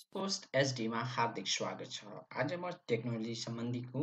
Post एचडीमा हार्दिक स्वागत छ। आज म टेक्नोलोजी सम्बन्धीको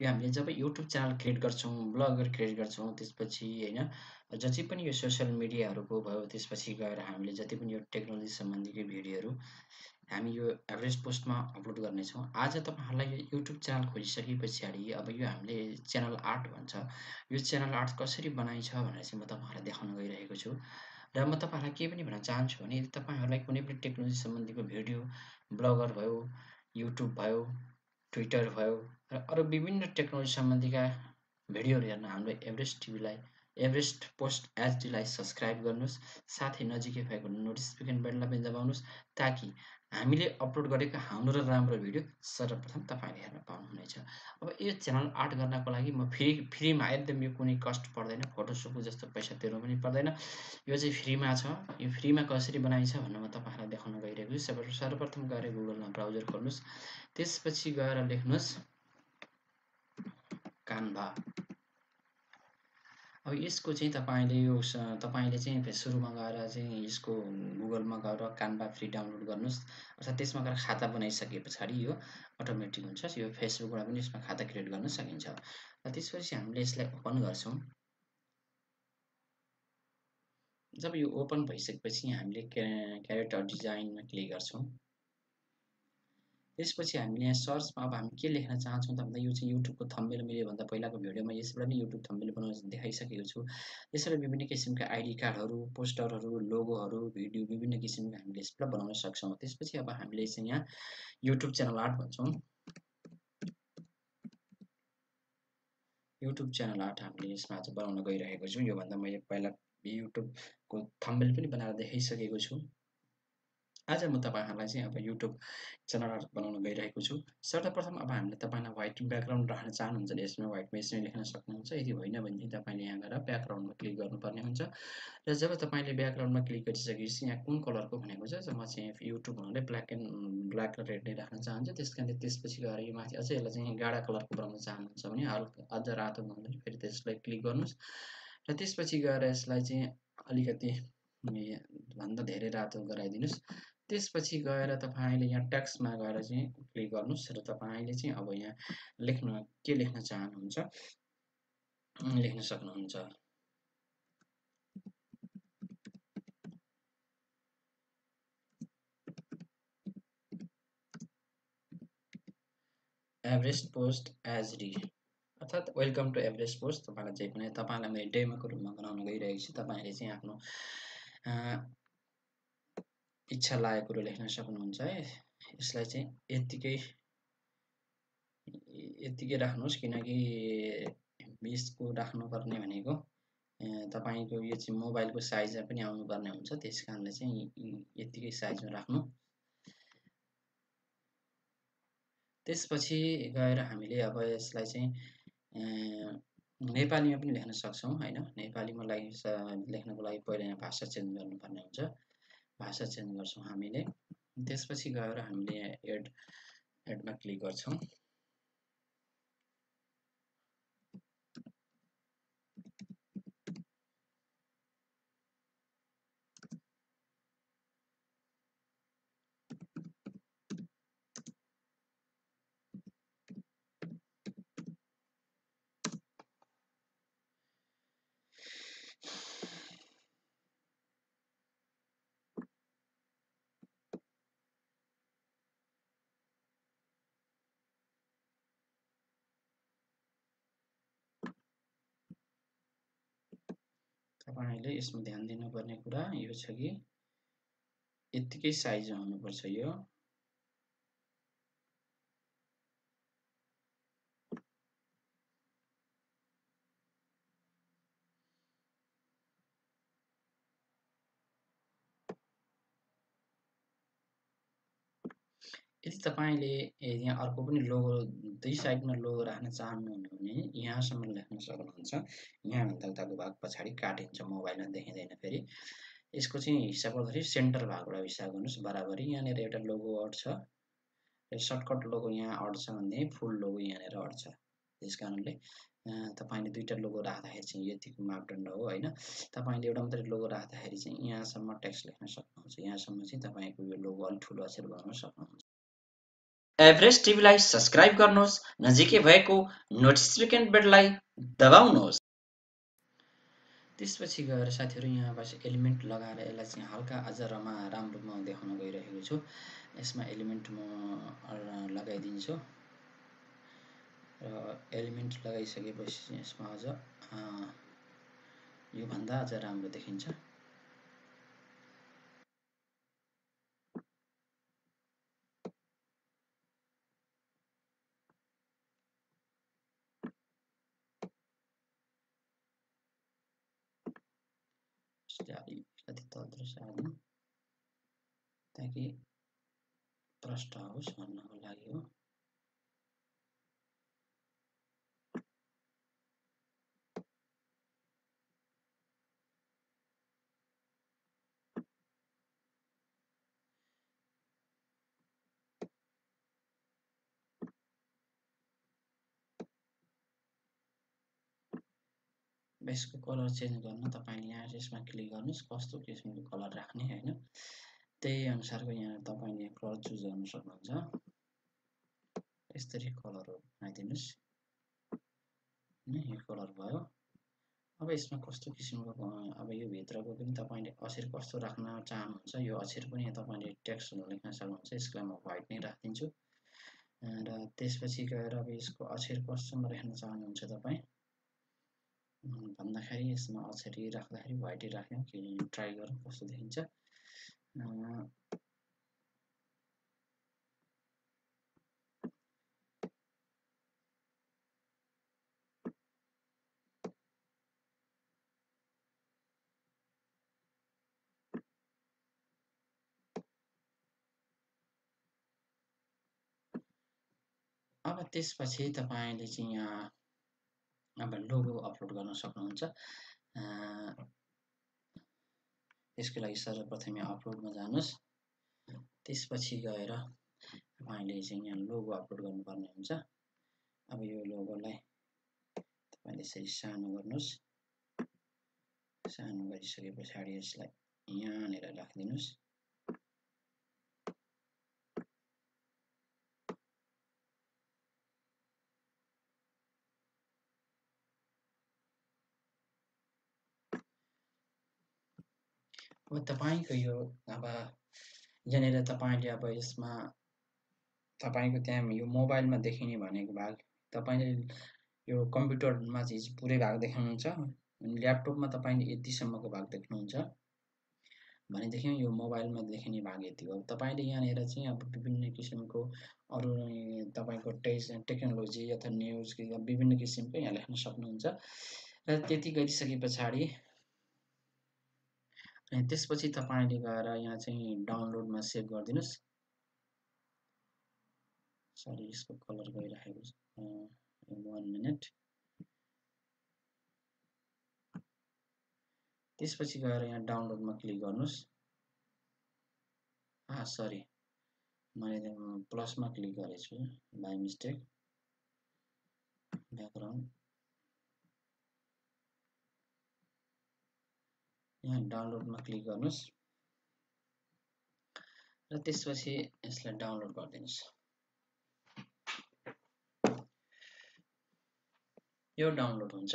यो हामीले जब युट्युब च्यानल क्रिएट गर्छौँ, ब्लगहरू क्रिएट गर्छौँ, त्यसपछि होइन जति पनि यो सोसियल मिडियाहरूको भयो, त्यसपछि गएर हामीले जति पनि यो टेक्नोलोजी सम्बन्धीको भिडियोहरू हामी यो एभरेस्ट पोस्टमा अपलोड गर्नेछौँ। आज तपाईँहरूलाई यो युट्युब च्यानल खोलिसके पछाडि अब यो हामीले च्यानल आर्ट भन्छ, यो च्यानल आर्ट कसरी बनाइन्छ भनेर चाहिँ म तपाईँहरूलाई देखाउन गइरहेको छु। र म तपाईँहरूलाई के पनि भन्न चाहन्छु भने यदि तपाईँहरूलाई कुनै पनि टेक्नोलोजी सम्बन्धीको भिडियो, ब्लगर भयो, युट्युब भयो, ट्विटर भयो र अरू विभिन्न टेक्नोलोजी सम्बन्धीका भिडियोहरू हेर्न हाम्रो एभरेस्ट टिभीलाई एभरेस्ट पोस्ट एचडीलाई सब्सक्राइब गर्नुहोस्। साथै नजिकै भएको नोटिफिकेसन बेललाई पनि दबाउनुहोस् ताकि हामीले अपलोड गरेका हाम्रो राम्रो भिडियो सर्वप्रथम तपाईँले हेर्न पाउनुहुनेछ। अब यो च्यानल आर्ट गर्नको लागि म फ्रीमा एकदम यो कुनै कस्ट पर्दैन, फोटोसपको जस्तो पैसा तिर्नु पनि पर्दैन। यो चाहिँ फ्रीमा छ। यो फ्रीमा कसरी बनाइन्छ भनेर म तपाईँहरूलाई देखाउन गइरहेको छु। सर्वप्रथम गएर गुगलमा ब्राउजर खोल्नुहोस्। त्यसपछि गएर लेख्नुहोस् कान्भा। अब यसको चाहिँ तपाईँले चाहिँ सुरुमा गएर चाहिँ यसको गुगलमा गएर कान्भा फ्री डाउनलोड गर्नुहोस्। अर्थात् त्यसमा गएर खाता बनाइसके पछाडि यो अटोमेटिक हुन्छ। यो फेसबुकबाट पनि यसमा खाता क्रिएट गर्न सकिन्छ। र त्यसपछि हामीले यसलाई ओपन गर्छौँ। जब यो ओपन भइसकेपछि हामीले क्यारेक्टर डिजाइनमा क्लिक गर्छौँ। त्यसपछि हामीले यहाँ सर्चमा अब हामी के लेख्न चाहन्छौँ त भन्दा यो चाहिँ युट्युबको थम्बनेल मैले भन्दा पहिलाको भिडियोमा यसबाट नै युट्युब थम्बनेल बनाउन देखाइसकेको छु। यसरी विभिन्न किसिमका आइडी कार्डहरू, पोस्टरहरू, लोगोहरू, भिडियो विभिन्न किसिमका हामीले यसबाट बनाउन सक्छौँ। त्यसपछि अब हामीले चाहिँ यहाँ युट्युब च्यानल आर्ट भन्छौँ। युट्युब च्यानल आर्ट हामीले यसमा चाहिँ बनाउन गइरहेको छौँ। योभन्दा मैले पहिला युट्युबको थम्बनेल पनि बनाएर देखाइसकेको छु। आज म तपाईँहरूलाई चाहिँ अब युट्युब च्यानल आर्ट बनाउन गइरहेको छु। सर्वप्रथम अब हामीले तपाईँलाई व्हाइट ब्याकग्राउन्ड राख्न चाहनुहुन्छ भने यसमा व्हाइटमा यसरी लेख्न सक्नुहुन्छ। यदि होइन भने चाहिँ तपाईँले यहाँ गएर ब्याकग्राउन्डमा क्लिक गर्नुपर्ने हुन्छ। र जब तपाईँले ब्याकग्राउन्डमा क्लिक गरिसकेपछि यहाँ कुन कलरको भनेको छ, म चाहिँ युट्युब हुनाले ब्ल्याक र रेड नै राख्न चाहन्छु। त्यस कारणले त्यसपछि गएर यो माथि अझै यसलाई चाहिँ गाढा कलरको बनाउन चाहनुहुन्छ भने हल्का अझ रातो बनाउनु फेरि त्यसलाई क्लिक गर्नुहोस्। र त्यसपछि गएर यसलाई चाहिँ अलिकति भन्दा धेरै रातो गराइदिनुहोस्। त्यसपछि गएर तपाईँले यहाँ टेक्स्टमा गएर चाहिँ क्लिक गर्नुहोस् र तपाईँले चाहिँ अब यहाँ के लेख्न चाहनुहुन्छ लेख्न सक्नुहुन्छ। एभरेस्ट पोस्ट एचडी अर्थात् वेलकम टु एभरेस्ट पोस्ट। तपाईँलाई चाहिँ पनि तपाईँलाई मैले डेमोको रूपमा बनाउन गइरहेको छु। तपाईँले चाहिँ आफ्नो इच्छा लागेको कुरो लेख्न सक्नुहुन्छ है। यसलाई चाहिँ यत्तिकै राख्नुहोस् किनकि 20 को राख्नुपर्ने भनेको तपाईँको यो चाहिँ मोबाइलको साइजमा पनि आउनुपर्ने हुन्छ। त्यस कारणले चाहिँ यत्तिकै साइजमा राख्नु। त्यसपछि गएर हामीले अब यसलाई चाहिँ नेपालीमा पनि लेख्न सक्छौँ होइन। नेपालीमा लेख्नको लागि पहिला यहाँ भाषा चेन्ज गर्नुपर्ने हुन्छ। भाषा चेन्ज गर्छौँ हामीले। त्यसपछि गएर हामीले एडमा क्लिक गर्छौँ। तपाईँले यसमा ध्यान दिनुपर्ने कुरा यो छ कि यत्तिकै साइजमा हुनुपर्छ यो। यदि तपाईँले यहाँ अर्को पनि लोगो दुई साइडमा लोगो राख्न चाहनुहुन्न भने यहाँसम्म लेख्न सक्नुहुन्छ। यहाँभन्दा उताको भाग पछाडि काटिन्छ, मोबाइलमा देखिँदैन। फेरि यसको चाहिँ हिसाब गर्दाखेरि सेन्टर भागबाट हिसाब गर्नुहोस् बराबरी। यहाँनिर एउटा लोगो अड्छ, सर्टकट लोगो यहाँ अड्छ भने फुल लोगो यहाँनिर अड्छ। त्यस कारणले तपाईँले दुईटा लोगो राख्दाखेरि चाहिँ यतिको मापदण्ड हो होइन। तपाईँले एउटा मात्रै लोगो राख्दाखेरि चाहिँ यहाँसम्म टेक्स्ट लेख्न सक्नुहुन्छ, यहाँसम्म चाहिँ तपाईँको यो लोगो अलिक ठुलो अक्षर गर्न सक्नुहुन्छ। एभरेस्ट टिभीलाई सब्सक्राइब गर्नुहोस्, नजिकै भएको नोटिफिकेसन बेललाई दबाउनुहोस्। त्यसपछि गएर साथीहरू यहाँबाट एलिमेन्ट लगाएर यसलाई चाहिँ हल्का अझ राम्रो म देखाउन गइरहेको छु। यसमा एलिमेन्ट म लगाइदिन्छु र एलिमेन्ट लगाइसकेपछि यसमा अझ योभन्दा अझ राम्रो देखिन्छ। अलिकति तलतिर सार्नु ताकि प्रष्ट होस् भन्नको लागि हो। यसको कलर चेन्ज गर्न तपाईँले यहाँ यसमा क्लिक गर्नुहोस्, कस्तो किसिमको कलर राख्ने होइन, त्यही अनुसारको यहाँ तपाईँले कलर चुज गर्न सक्नुहुन्छ। यसरी कलरहरू बनाइदिनुहोस्, यो कलर भयो। अब यसमा कस्तो किसिमको अब यो भित्रको पनि तपाईँले अक्षर कस्तो राख्न चाहनुहुन्छ, यो अक्षर पनि तपाईँले टेक्स्टहरू लेख्न सक्नुहुन्छ। यसलाई म व्हाइट नै राखिदिन्छु र त्यसपछि गएर अब यसको अक्षर कस्तोमा राख्न चाहनुहुन्छ तपाईँ भन्दाखेरि यसमा अक्षर राख्दाखेरि व्हाइट राख्ने कि ट्राई गरौँ कस्तो देखिन्छ। अब त्यसपछि तपाईँले चाहिँ यहाँ अब लोगो अपलोड गर्न सक्नुहुन्छ। यसको लागि सर्वप्रथम यहाँ अपलोडमा जानुहोस्, त्यसपछि गएर तपाईँले चाहिँ यहाँ लोगो अपलोड गर्नुपर्ने हुन्छ। अब यो लोगोलाई तपाईँले यसरी सानो गर्नुहोस्, सानो गरिसके पछाडि यसलाई यहाँनिर राखिदिनुहोस्। अब तपाईँको यो अब यहाँनिर तपाईँले अब यसमा तपाईँको त्यहाँ यो मोबाइलमा देखिने भनेको भाग तपाईँले यो कम्प्युटरमा चाहिँ पुरै भाग देख्नुहुन्छ, ल्यापटपमा तपाईँले यतिसम्मको भाग देख्नुहुन्छ भनेदेखि यो मोबाइलमा देखिने भाग यति हो। तपाईँले यहाँनिर चाहिँ अब विभिन्न किसिमको अरू तपाईँको टेक्नोलोजी अथवा न्युज विभिन्न किसिमको यहाँ लेख्न सक्नुहुन्छ र त्यति गरिसके पछाडि अनि त्यसपछि तपाईँले गएर यहाँ चाहिँ डाउनलोडमा सेभ गरिदिनुहोस्। सरी यसको कलर गइरहेको छ, 1 मिनट। त्यसपछि गएर यहाँ डाउनलोडमा क्लिक गर्नुहोस्। सरी मैले प्लसमा क्लिक गरेछु बाई मिस्टेक, ब्याकग्राउन्ड। यहाँ डाउनलोडमा क्लिक गर्नुहोस् र त्यसपछि यसलाई डाउनलोड गरिदिनुहोस्। यो डाउनलोड हुन्छ।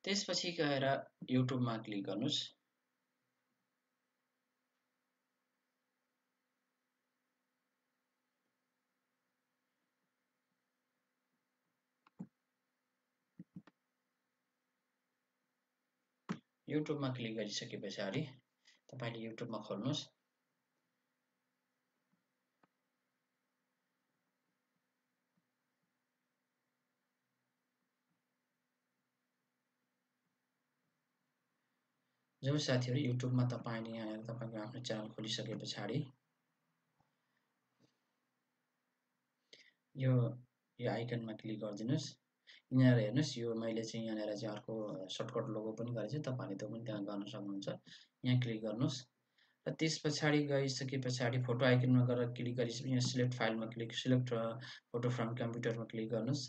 त्यसपछि गएर युट्युबमा क्लिक गर्नुहोस्। युट्युबमा क्लिक गरिसके पछाडि तपाईँले युट्युबमा खोल्नुहोस्। जब साथीहरू युट्युबमा तपाईँले यहाँ तपाईँको आफ्नो च्यानल खोलिसके पछाडि यो आइकनमा क्लिक गरिदिनुहोस्। यहाँनिर हेर्नुहोस्, यो मैले चाहिँ यहाँनिर चाहिँ अर्को सर्टकट लोगो पनि गरेको छु, तपाईँले त्यो पनि त्यहाँ गर्न सक्नुहुन्छ। यहाँ क्लिक गर्नुहोस् र त्यस पछाडि गइसके पछाडि फोटो आइकनमा गएर क्लिक गरिसकेपछि यहाँ सिलेक्ट फाइलमा क्लिक, सिलेक्ट फोटो फ्रम कम्प्युटरमा क्लिक गर्नुहोस्।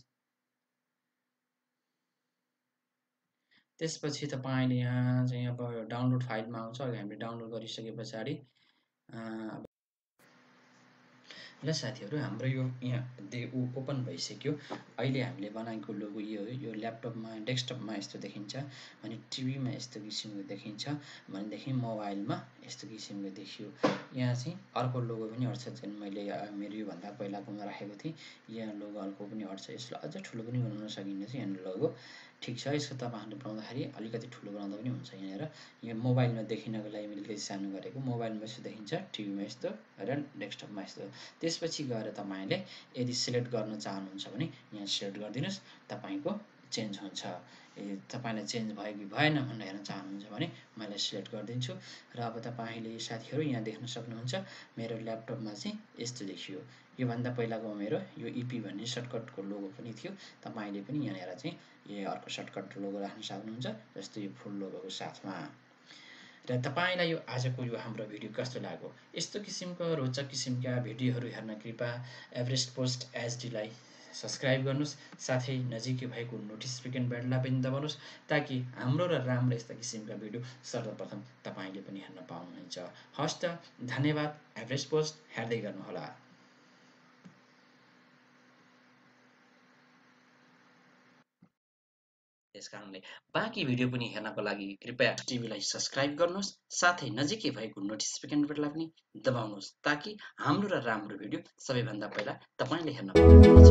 त्यसपछि तपाईँले यहाँ चाहिँ अब डाउनलोड फाइलमा आउँछ। अघि हामीले डाउनलोड गरिसके पछाडि ल साथीहरू, हाम्रो यो यहाँ ओपन भइसक्यो। अहिले हामीले बनाएको लोगो यो हो। यो ल्यापटपमा डेस्कटपमा यस्तो देखिन्छ, अनि टिभीमा यस्तो किसिमको देखिन्छ, भनेदेखि मोबाइलमा यस्तो किसिमको देखियो। यहाँ चाहिँ अर्को लोगो पनि अट्छ, जुन मैले मेरो योभन्दा पहिलाकोमा राखेको थिएँ। यहाँ लोगो अर्को पनि अट्छ। यसलाई अझ ठुलो पनि बनाउन सकिन्छ यहाँनिर लोगो। ठिक छ, यसको तपाईँहरूले बनाउँदाखेरि अलिकति ठुलो बनाउँदा पनि हुन्छ। यहाँनिर यहाँ मोबाइलमा देखिनको लागि मैले अलिकति सानो गरेको। मोबाइलमा यस्तो देखिन्छ, टिभीमा यस्तो र डेस्कटपमा यस्तो। त्यसपछि गएर तपाईँले यदि सिलेक्ट गर्न चाहनुहुन्छ भने यहाँ सिलेक्ट गरिदिनुहोस्, तपाईँको चेन्ज हुन्छ। तपाईँलाई चेन्ज भयो कि भएन भनेर हेर्न चाहनुहुन्छ भने मैले सिलेक्ट गरिदिन्छु। र अब तपाईँले साथीहरू यहाँ देख्न सक्नुहुन्छ, मेरो ल्यापटपमा चाहिँ यस्तो देखियो। योभन्दा पहिलाको मेरो यो इपी भन्ने सर्टकटको लोगो पनि थियो। तपाईँले पनि यहाँनिर चाहिँ अर्को सर्टकट लोगो राख्न सक्नुहुन्छ, जस्तो यो फुल लोगोको साथमा। र तपाईँलाई यो आजको यो हाम्रो भिडियो कस्तो लाग्यो? यस्तो किसिमको रोचक किसिमका भिडियोहरू हेर्न कृपया एभरेस्ट पोस्ट एचडीलाई सब्सक्राइब गर्नुहोस्। साथै नजिकै भएको नोटिफिकेसन बेललाई पनि दबाउनुहोस्, ताकि हाम्रो र राम्रो यस्ता किसिमका भिडियो सर्वप्रथम तपाईँले पनि हेर्न पाउनुहुन्छ। हस् त, धन्यवाद। एभरेस्ट पोस्ट हेर्दै गर्नुहोला। त्यसकारणले बाँकी भिडियो पनि हेर्नको लागि कृपया टिभीलाई सब्सक्राइब गर्नुहोस्, साथै नजिकै भएको नोटिफिकेसन बेललाई पनि दबाउनुहोस्, ताकि हाम्रो र राम्रो भिडियो सबैभन्दा पहिला तपाईँले हेर्न पाउनुहुन्छ।